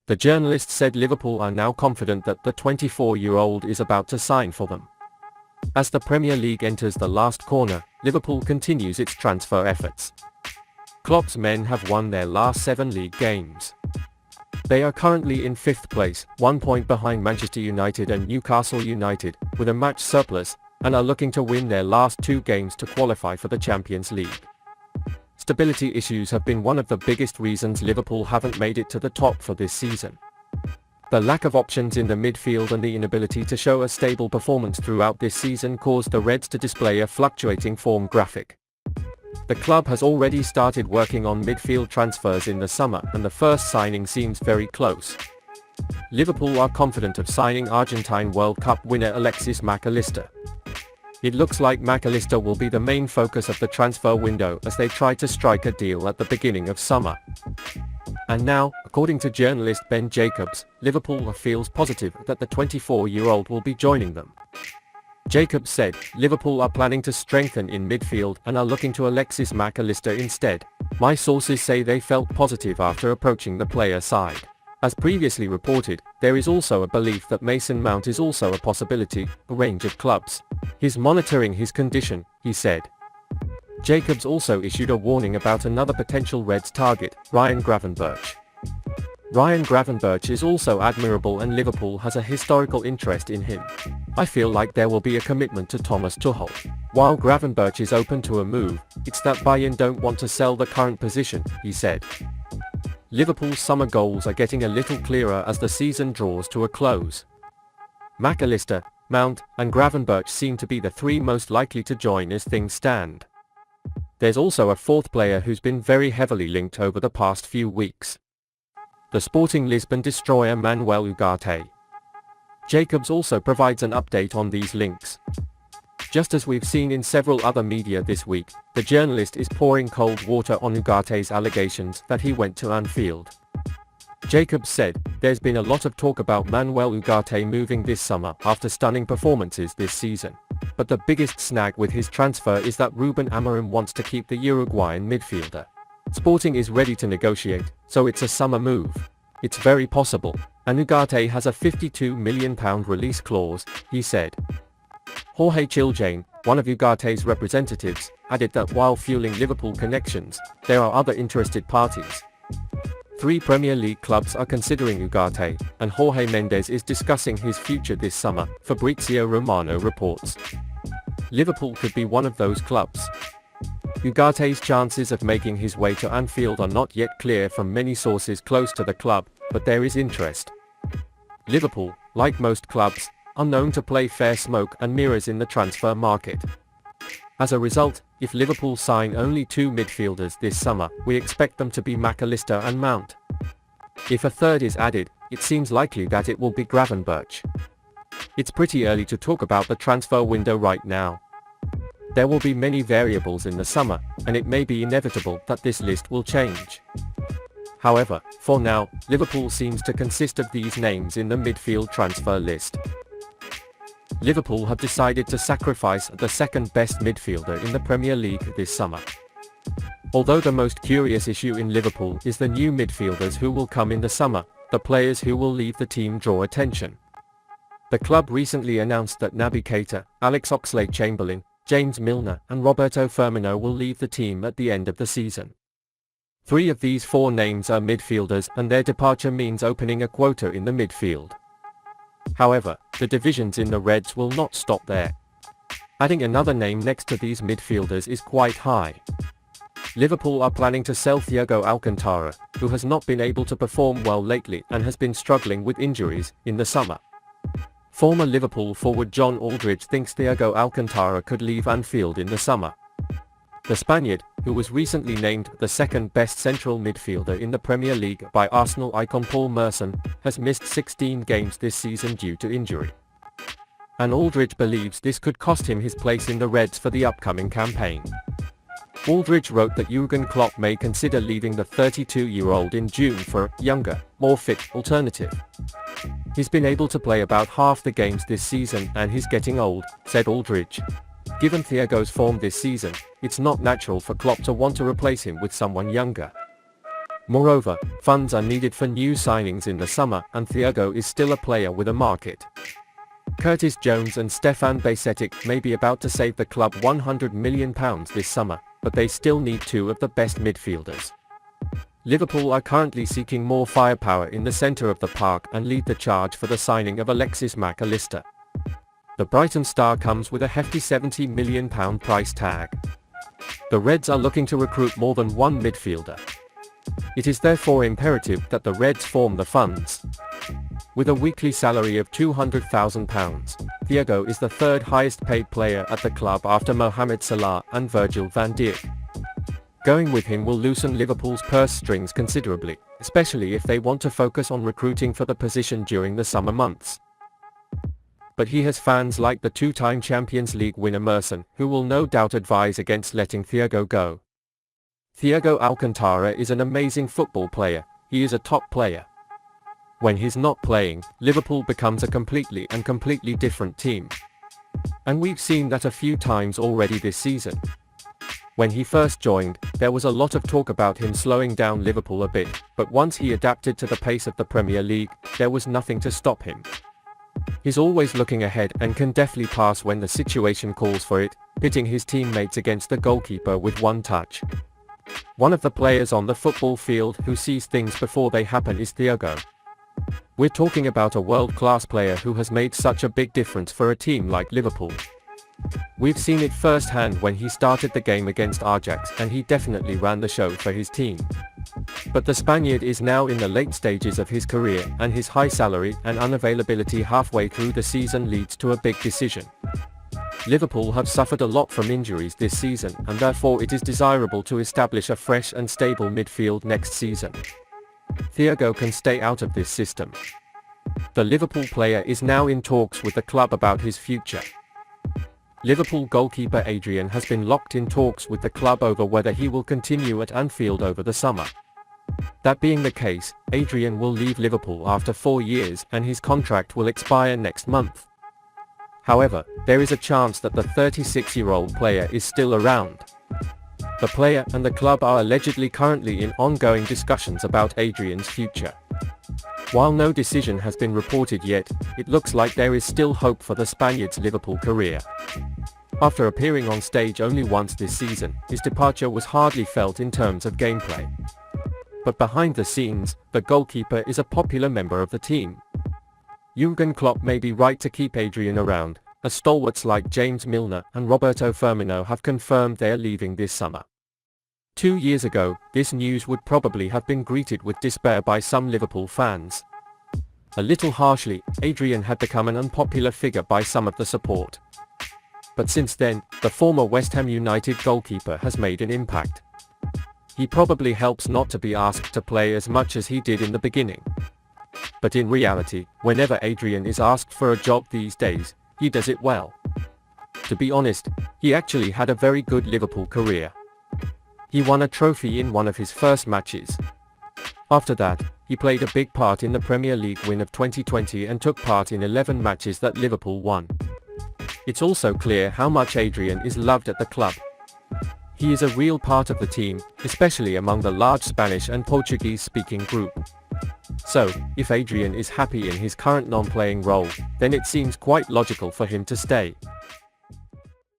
The journalist said Liverpool are now confident that the 24-year-old is about to sign for them. As the Premier League enters the last corner, Liverpool continues its transfer efforts. Klopp's men have won their last 7 league games. They are currently in 5th place, 1 point behind Manchester United and Newcastle United, with a match surplus, and are looking to win their last 2 games to qualify for the Champions League. Stability issues have been one of the biggest reasons Liverpool haven't made it to the top for this season. The lack of options in the midfield and the inability to show a stable performance throughout this season caused the Reds to display a fluctuating form graphic. The club has already started working on midfield transfers in the summer, and the first signing seems very close. Liverpool are confident of signing Argentine World Cup winner Alexis Mac Allister. It looks like Mac Allister will be the main focus of the transfer window as they try to strike a deal at the beginning of summer. And now, according to journalist Ben Jacobs, Liverpool feels positive that the 24-year-old will be joining them. Jacobs said, "Liverpool are planning to strengthen in midfield and are looking to Alexis Mac Allister instead. My sources say they felt positive after approaching the player side. As previously reported, there is also a belief that Mason Mount is also a possibility, a range of clubs. He's monitoring his condition," he said. Jacobs also issued a warning about another potential Reds target, Ryan Gravenberch. Ryan Gravenberch is also admirable and Liverpool has a historical interest in him. "I feel like there will be a commitment to Thomas Tuchel. While Gravenberch is open to a move, it's that Bayern don't want to sell the current position," he said. Liverpool's summer goals are getting a little clearer as the season draws to a close. Mac Allister, Mount, and Gravenberch seem to be the 3 most likely to join as things stand. There's also a 4th player who's been very heavily linked over the past few weeks. The Sporting Lisbon destroyer Manuel Ugarte. Jacobs also provides an update on these links. Just as we've seen in several other media this week, the journalist is pouring cold water on Ugarte's allegations that he went to Anfield. Jacobs said, "There's been a lot of talk about Manuel Ugarte moving this summer after stunning performances this season. But the biggest snag with his transfer is that Ruben Amorim wants to keep the Uruguayan midfielder. Sporting is ready to negotiate, so it's a summer move. It's very possible, and Ugarte has a £52 million release clause," he said. Jorge Chiljain, one of Ugarte's representatives, added that while fueling Liverpool connections, there are other interested parties. 3 Premier League clubs are considering Ugarte, and Jorge Mendes is discussing his future this summer, Fabrizio Romano reports. Liverpool could be one of those clubs. Ugarte's chances of making his way to Anfield are not yet clear from many sources close to the club, but there is interest. Liverpool, like most clubs, are known to play fair smoke and mirrors in the transfer market. As a result, if Liverpool sign only 2 midfielders this summer, we expect them to be Mac Allister and Mount. If a 3rd is added, it seems likely that it will be Gravenberch. It's pretty early to talk about the transfer window right now. There will be many variables in the summer, and it may be inevitable that this list will change. However, for now, Liverpool seems to consist of these names in the midfield transfer list. Liverpool have decided to sacrifice the 2nd best midfielder in the Premier League this summer. Although the most curious issue in Liverpool is the new midfielders who will come in the summer, the players who will leave the team draw attention. The club recently announced that Naby Keita, Alex Oxlade-Chamberlain, James Milner, and Roberto Firmino will leave the team at the end of the season. 3 of these 4 names are midfielders, and their departure means opening a quota in the midfield. However, the divisions in the Reds will not stop there. Adding another name next to these midfielders is quite high. Liverpool are planning to sell Thiago Alcantara, who has not been able to perform well lately and has been struggling with injuries, in the summer. Former Liverpool forward John Aldridge thinks Thiago Alcantara could leave Anfield in the summer. The Spaniard, who was recently named the 2nd best central midfielder in the Premier League by Arsenal icon Paul Merson, has missed 16 games this season due to injury. And Aldridge believes this could cost him his place in the Reds for the upcoming campaign. Aldridge wrote that Jürgen Klopp may consider leaving the 32-year-old in June for a younger, more fit alternative. "He's been able to play about half the games this season and he's getting old," said Aldridge. "Given Thiago's form this season, it's not natural for Klopp to want to replace him with someone younger." Moreover, funds are needed for new signings in the summer, and Thiago is still a player with a market. Curtis Jones and Stefan Bajcetic may be about to save the club £100 million this summer, but they still need two of the best midfielders. Liverpool are currently seeking more firepower in the centre of the park and lead the charge for the signing of Alexis Mac Allister. The Brighton star comes with a hefty £70 million price tag. The Reds are looking to recruit more than one midfielder. It is therefore imperative that the Reds form the funds. With a weekly salary of £200,000, Thiago is the third highest paid player at the club after Mohamed Salah and Virgil van Dijk. Going with him will loosen Liverpool's purse strings considerably, especially if they want to focus on recruiting for the position during the summer months. But he has fans like the two-time Champions League winner Merson, who will no doubt advise against letting Thiago go. Thiago Alcantara is an amazing football player. He is a top player. When he's not playing, Liverpool becomes a completely different team. And we've seen that a few times already this season. When he first joined, there was a lot of talk about him slowing down Liverpool a bit, but once he adapted to the pace of the Premier League, there was nothing to stop him. He's always looking ahead and can deftly pass when the situation calls for it, pitting his teammates against the goalkeeper with one touch. One of the players on the football field who sees things before they happen is Thiago. We're talking about a world-class player who has made such a big difference for a team like Liverpool. We've seen it firsthand when he started the game against Ajax, and he definitely ran the show for his team. But the Spaniard is now in the late stages of his career, and his high salary and unavailability halfway through the season leads to a big decision. Liverpool have suffered a lot from injuries this season, and therefore it is desirable to establish a fresh and stable midfield next season. Thiago can stay out of this system. The Liverpool player is now in talks with the club about his future. Liverpool goalkeeper Adrian has been locked in talks with the club over whether he will continue at Anfield over the summer. That being the case, Adrian will leave Liverpool after 4 years and his contract will expire next month. However, there is a chance that the 36-year-old player is still around. The player and the club are allegedly currently in ongoing discussions about Adrian's future. While no decision has been reported yet, it looks like there is still hope for the Spaniard's Liverpool career. After appearing on stage only once this season, his departure was hardly felt in terms of gameplay. But behind the scenes, the goalkeeper is a popular member of the team. Jürgen Klopp may be right to keep Adrian around, as stalwarts like James Milner and Roberto Firmino have confirmed they are leaving this summer. 2 years ago, this news would probably have been greeted with despair by some Liverpool fans. A little harshly, Adrian had become an unpopular figure by some of the support. But since then, the former West Ham United goalkeeper has made an impact. He probably helps not to be asked to play as much as he did in the beginning. But in reality, whenever Adrian is asked for a job these days, he does it well. To be honest, he actually had a very good Liverpool career. He won a trophy in one of his first matches. After that, he played a big part in the Premier League win of 2020 and took part in 11 matches that Liverpool won. It's also clear how much Adrian is loved at the club. He is a real part of the team, especially among the large Spanish and Portuguese-speaking group. So, if Adrian is happy in his current non-playing role, then it seems quite logical for him to stay.